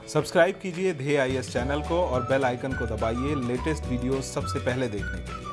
Subscribe कीजिए ध्येय IAS channel को और बेल आइकन को दबाइए लेटेस्ट वीडियो सबसे पहले देखने के लिए।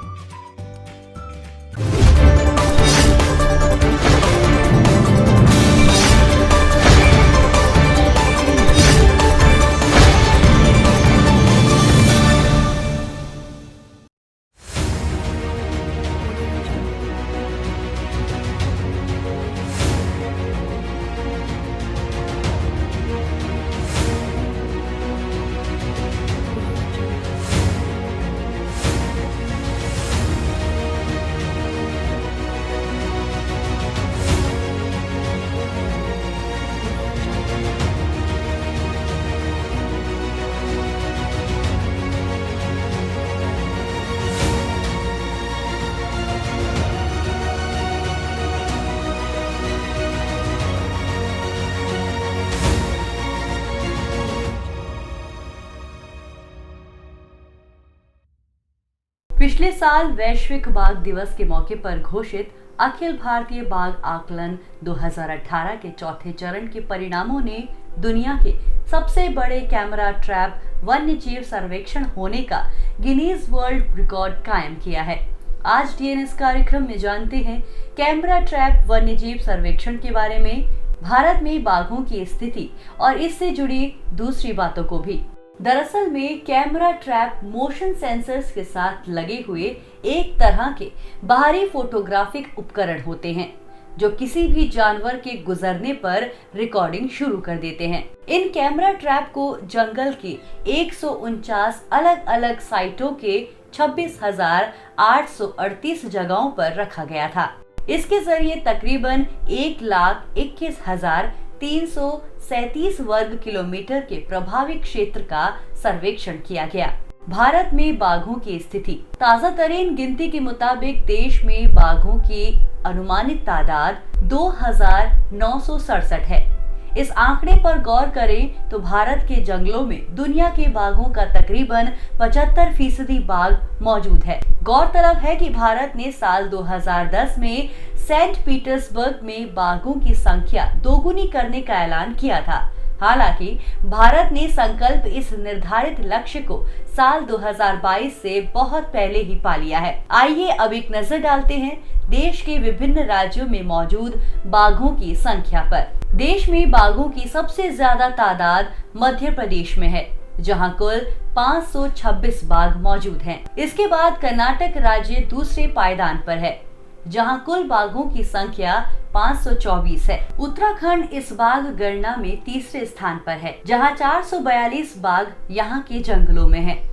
पिछले साल वैश्विक बाघ दिवस के मौके पर घोषित अखिल भारतीय बाघ आकलन 2018 के चौथे चरण के परिणामों ने दुनिया के सबसे बड़े कैमरा ट्रैप वन्यजीव सर्वेक्षण होने का गिनीज वर्ल्ड रिकॉर्ड कायम किया है। आज डीएनएस कार्यक्रम में जानते हैं कैमरा ट्रैप वन्यजीव सर्वेक्षण के बारे में, भारत में बाघों की स्थिति और इससे जुड़ी दूसरी बातों को भी। दरअसल में कैमरा ट्रैप मोशन सेंसर्स के साथ लगे हुए एक तरह के बाहरी फोटोग्राफिक उपकरण होते हैं जो किसी भी जानवर के गुजरने पर रिकॉर्डिंग शुरू कर देते हैं। इन कैमरा ट्रैप को जंगल के 149 अलग अलग साइटों के 26,838 जगहों पर रखा गया था। इसके जरिए तकरीबन 1,21,337 वर्ग किलोमीटर के प्रभावी क्षेत्र का सर्वेक्षण किया गया। भारत में बाघों की स्थिति। ताजा तरीन गिनती के मुताबिक देश में बाघों की अनुमानित तादाद 2,967 है। इस आंकड़े पर गौर करें तो भारत के जंगलों में दुनिया के बाघों का तकरीबन 75% बाघ मौजूद है। गौरतलब है कि भारत ने साल 2010 में सेंट पीटर्सबर्ग में बाघों की संख्या दोगुनी करने का ऐलान किया था। हालांकि भारत ने संकल्प इस निर्धारित लक्ष्य को साल 2022 से बहुत पहले ही पा लिया है। आइए अब एक नजर डालते हैं देश के विभिन्न राज्यों में मौजूद बाघों की संख्या पर। देश में बाघों की सबसे ज्यादा तादाद मध्य प्रदेश में है, जहां कुल 526 बाघ मौजूद हैं। इसके बाद कर्नाटक राज्य दूसरे पायदान पर है, जहां कुल बाघों की संख्या 524 है। उत्तराखंड इस बाघ गणना में तीसरे स्थान पर है, जहां 442 बाघ यहां के जंगलों में हैं।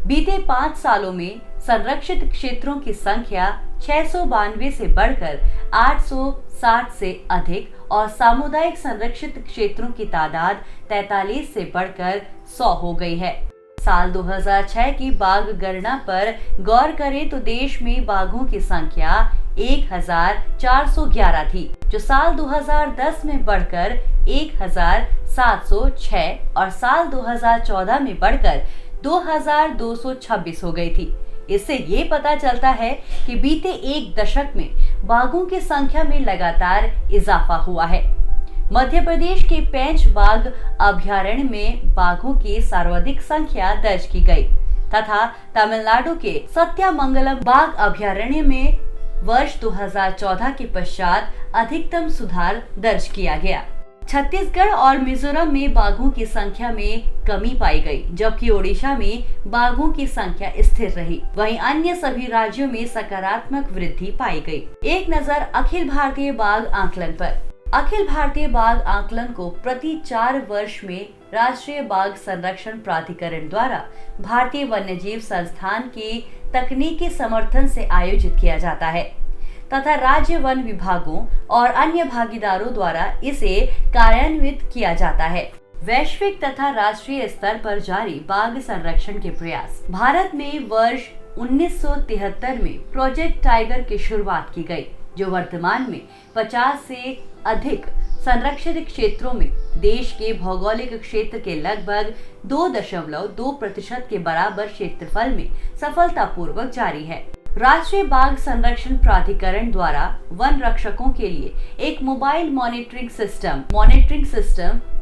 बीते 5 सालों में संरक्षित क्षेत्रों की संख्या 692 से बढ़कर 860 से अधिक और सामुदायिक संरक्षित क्षेत्रों की तादाद 43 से बढ़कर 100 हो गई है। साल 2006 की बाघ गणना पर गौर करें तो देश में बाघों की संख्या 1,411 थी, जो साल 2010 में बढ़कर 1,706 और साल 2014 में बढ़कर 2,226 हो गई थी। इससे ये पता चलता है कि बीते एक दशक में बाघों की संख्या में लगातार इजाफा हुआ है। मध्य प्रदेश के पेंच बाघ अभयारण्य में बाघों की सर्वाधिक संख्या दर्ज की गई तथा तमिलनाडु के सत्यामंगलम बाघ अभयारण्य में वर्ष 2014 के पश्चात अधिकतम सुधार दर्ज किया गया। छत्तीसगढ़ और मिजोरम में बाघों की संख्या में कमी पाई गई, जबकि ओडिशा में बाघों की संख्या स्थिर रही। वहीं अन्य सभी राज्यों में सकारात्मक वृद्धि पाई गई। एक नजर अखिल भारतीय बाघ आकलन पर। अखिल भारतीय बाघ आकलन को प्रति 4 वर्ष में राष्ट्रीय बाघ संरक्षण प्राधिकरण द्वारा भारतीय वन्यजीव संस्थान की तकनीकी समर्थन से आयोजित किया जाता है तथा राज्य वन विभागों और अन्य भागीदारों द्वारा इसे कार्यान्वित किया जाता है। वैश्विक तथा राष्ट्रीय स्तर पर जारी बाघ संरक्षण के प्रयास। भारत में वर्ष 1973 में प्रोजेक्ट टाइगर की शुरुआत की गई, जो वर्तमान में 50 से अधिक संरक्षित क्षेत्रों में देश के भौगोलिक क्षेत्र के लगभग 2.2% के बराबर क्षेत्रफल में सफलतापूर्वक जारी है। राष्ट्रीय बाघ संरक्षण प्राधिकरण द्वारा वन रक्षकों के लिए एक mobile monitoring system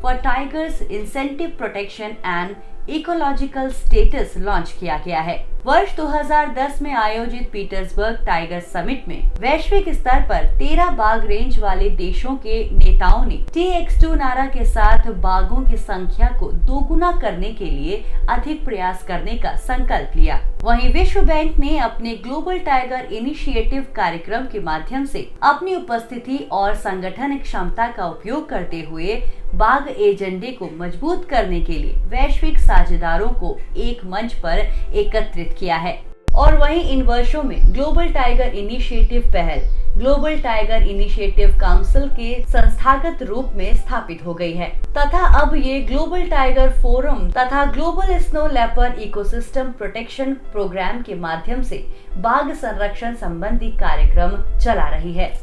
for tigers incentive protection and ecological status launch किया गया है। वर्ष 2010 में आयोजित पीटर्सबर्ग टाइगर समिट में वैश्विक स्तर पर 13 बाघ रेंज वाले देशों के नेताओं ने TX2 नारा के साथ बाघों की संख्या को दोगुना करने के लिए अधिक प्रयास करने का संकल्प लिया। वहीं विश्व बैंक ने अपने ग्लोबल टाइगर इनिशिएटिव कार्यक्रम के माध्यम से अपनी उपस्थिति और संगठन क्षमता का उपयोग करते हुए बाघ एजेंडे को मजबूत करने के लिए वैश्विक साझेदारों को एक मंच पर एकत्रित किया है। और वहीं इन वर्षों में ग्लोबल टाइगर इनिशिएटिव पहल ग्लोबल टाइगर इनिशिएटिव काउंसिल के संस्थागत रूप में स्थापित हो गई है तथा अब ये ग्लोबल टाइगर फोरम तथा global snow leopard ecosystem protection programme के माध्यम से बाघ संरक्षण संबंधी कार्यक्रम चला रही है।